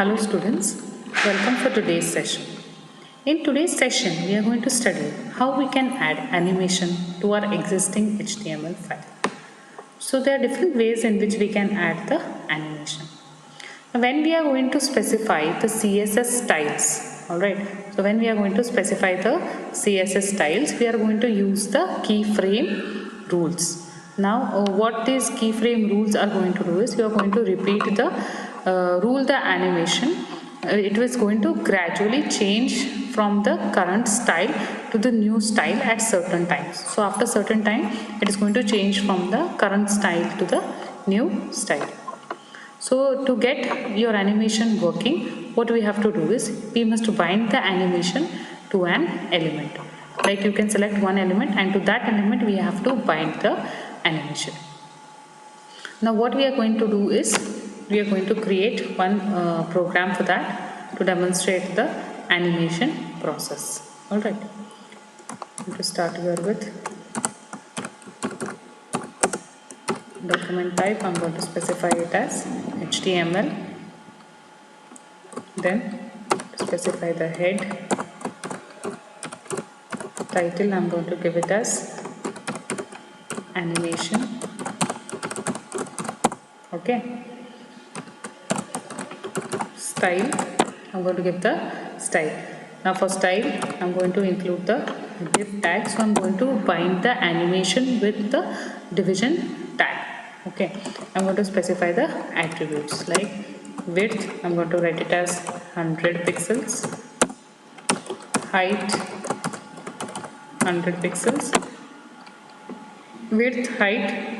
Hello students, welcome for today's session. In today's session, we are going to study how we can add animation to our existing HTML file. So there are different ways in which we can add the animation. When we are going to specify the CSS styles, alright, so when we are going to specify the CSS styles, we are going to use the keyframe rules. Now what these keyframe rules are going to do is you are going to repeat the rule the animation. It is going to gradually change from the current style to the new style at certain times. So after certain time it is going to change from the current style to the new style. So to get your animation working, what we have to do is we must bind the animation to an element. Like you can select one element and to that element we have to bind the animation. Now what we are going to do is we are going to create one program for that to demonstrate the animation process. Alright, I'm going to start here with document type. I'm going to specify it as HTML, then specify the head, title I'm going to give it as animation. Okay, style I'm going to give the style. Now for style I'm going to include the div tag, so I'm going to bind the animation with the division tag. Okay, I'm going to specify the attributes like width I'm going to write it as 100 pixels, height 100 pixels, width height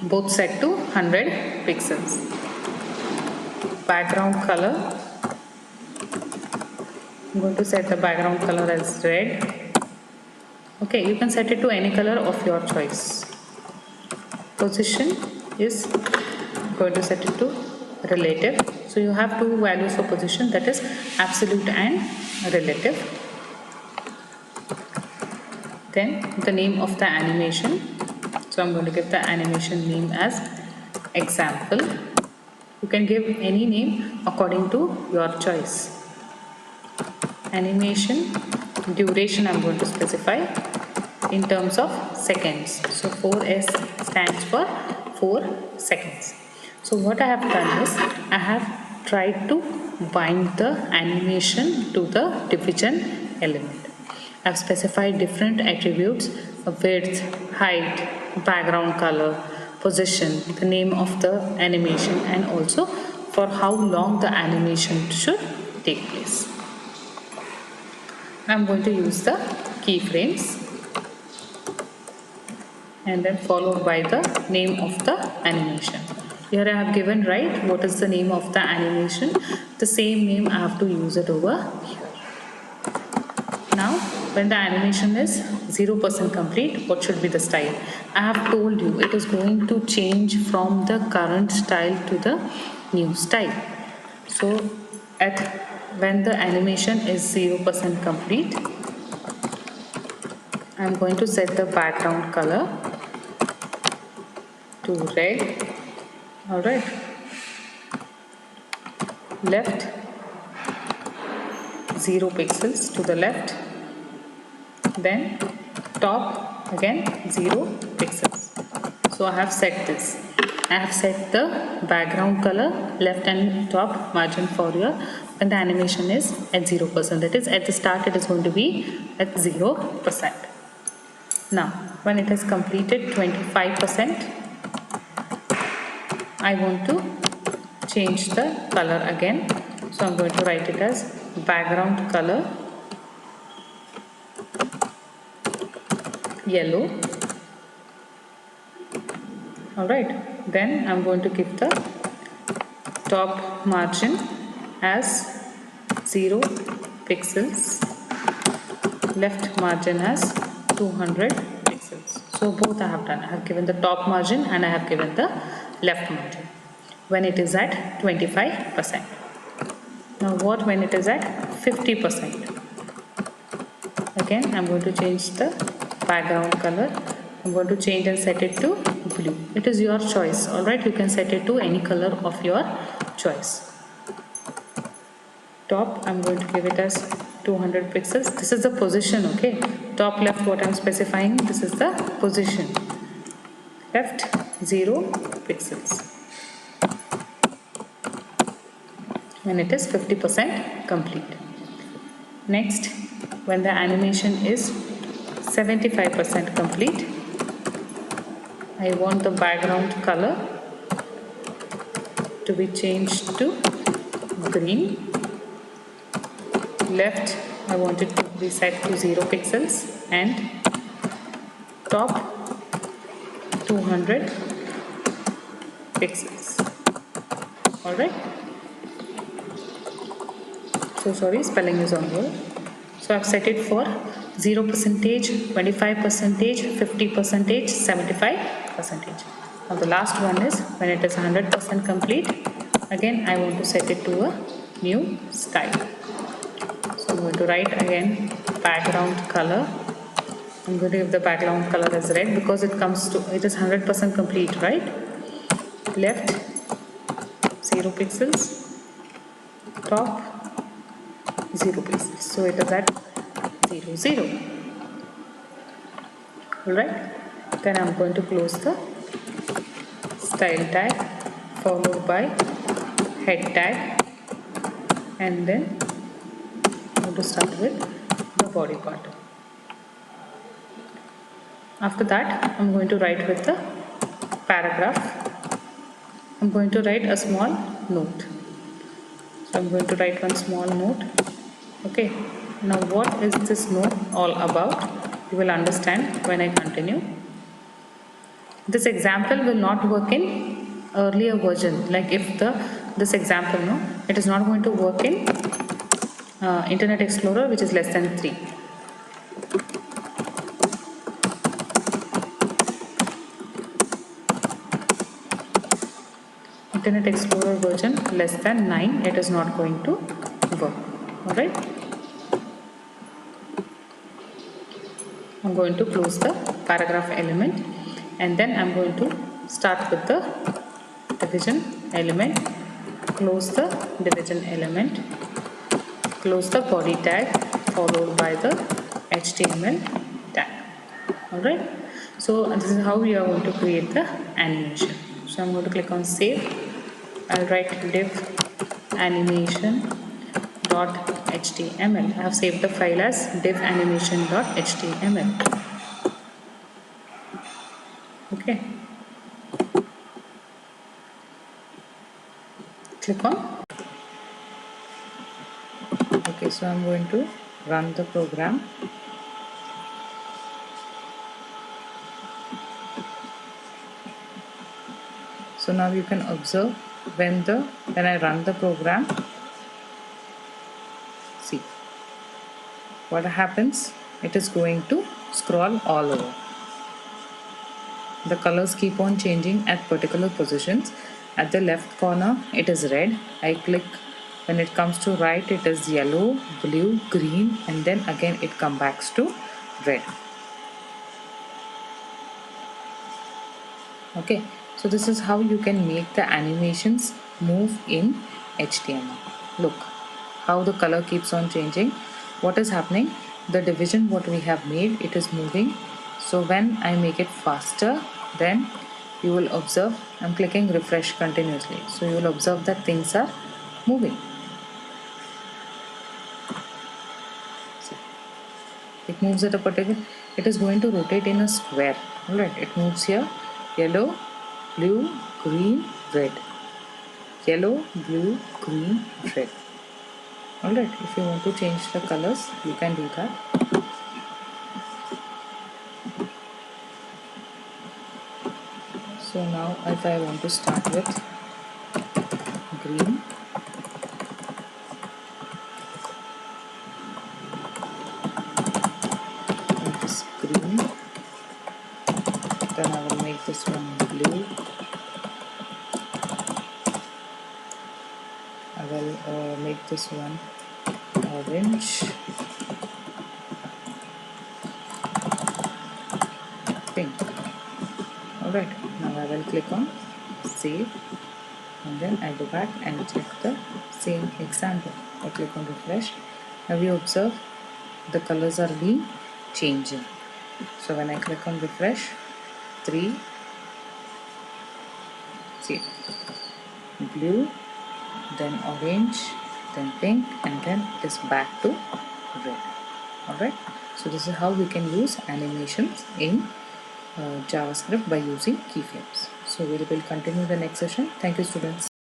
both set to 100 pixels. Background color I'm going to set the background color as red. Okay, you can set it to any color of your choice. Position is going to set it to relative. So you have two values for position, that is absolute and relative. Then the name of the animation. So I'm going to give the animation name as example. You can give any name according to your choice. Animation duration I'm going to specify in terms of seconds. So 4S stands for 4 seconds. So what I have done is I have tried to bind the animation to the division element. I have specified different attributes of width, height, background color, position, the name of the animation, and also for how long the animation should take place. I'm going to use the keyframes and then followed by the name of the animation. Here I have given right what is the name of the animation. The same name I have to use it over here. Now when the animation is 0% complete, what should be the style? I have told you it is going to change from the current style to the new style. So when the animation is 0% complete, I am going to set the background color to red. Alright, left 0 pixels to the left, then top again 0 pixels. So I have set this. I have set the background color left and top margin for your when the animation is at 0%. That is at the start it is going to be at 0%. Now when it has completed 25%, I want to change the color again. So I'm going to write it as background color yellow. Alright, then I'm going to give the top margin as 0 pixels, left margin as 200 pixels. So both I have done. I have given the top margin and I have given the left margin when it is at 25%. Now what when it is at 50%? Again I'm going to change the background color. I'm going to change and set it to blue. It is your choice. Alright, you can set it to any color of your choice. Top, I'm going to give it as 200 pixels. This is the position, okay? Top left, what I'm specifying, this is the position. Left, 0 pixels. When it is 50% complete. Next, when the animation is 75% complete, I want the background color to be changed to green. Left, I want it to be set to 0 pixels, and top 200 pixels. Alright. So sorry, spelling is on hold. So I've set it for 0%, 25%, 50%, 75%. Now the last one is when it is 100% complete. Again, I want to set it to a new style. So I'm going to write again background color. I'm going to give the background color as red because it is 100% complete, right? Left 0 pixels, top 0 pixels. So it is at 0, 0. Alright. Then I'm going to close the style tag followed by head tag, and then I'm going to start with the body part. After that, I'm going to write with the paragraph. I'm going to write a small note. So I'm going to write one small note. Okay. Now what is this note all about? You will understand when I continue. This example will not work in earlier version. Like if this example, no, it is not going to work in Internet Explorer, which is less than 3. Internet Explorer version less than 9, it is not going to work. Alright. I'm going to close the paragraph element, and then I'm going to start with the division element, close the division element, close the body tag followed by the HTML tag. Alright. So this is how we are going to create the animation. So I'm going to click on save. I'll write div animation.html. I have saved the file as div animation.html. Okay. Click on. Okay, so I'm going to run the program. So now you can observe when I run the program. See what happens. It is going to scroll all over. The colors keep on changing at particular positions. At the left corner it is red. I click. When it comes to right, it is yellow, blue, green, and then again it comes back to red. Okay, so this is how you can make the animations move in HTML. Look how the color keeps on changing. What is happening? The division what we have made, it is moving. So when I make it faster, then you will observe I'm clicking refresh continuously. So you will observe that things are moving. It moves at a particular, it is going to rotate in a square. Alright, it moves here, yellow, blue, green, red. Yellow, blue, green, red. Alright, if you want to change the colors, you can do that. So now if I want to start with green, this green, then I will make this one blue. I will make this one orange, pink. Alright, now I will click on save, and then I go back and check the same example. I click on refresh. Now you observe the colors are being changing. So when I click on refresh, 3, see, blue, then orange, then pink, and then it is back to red. Alright, so this is how we can use animations in JavaScript by using keyframes. So we will continue the next session. Thank you, students.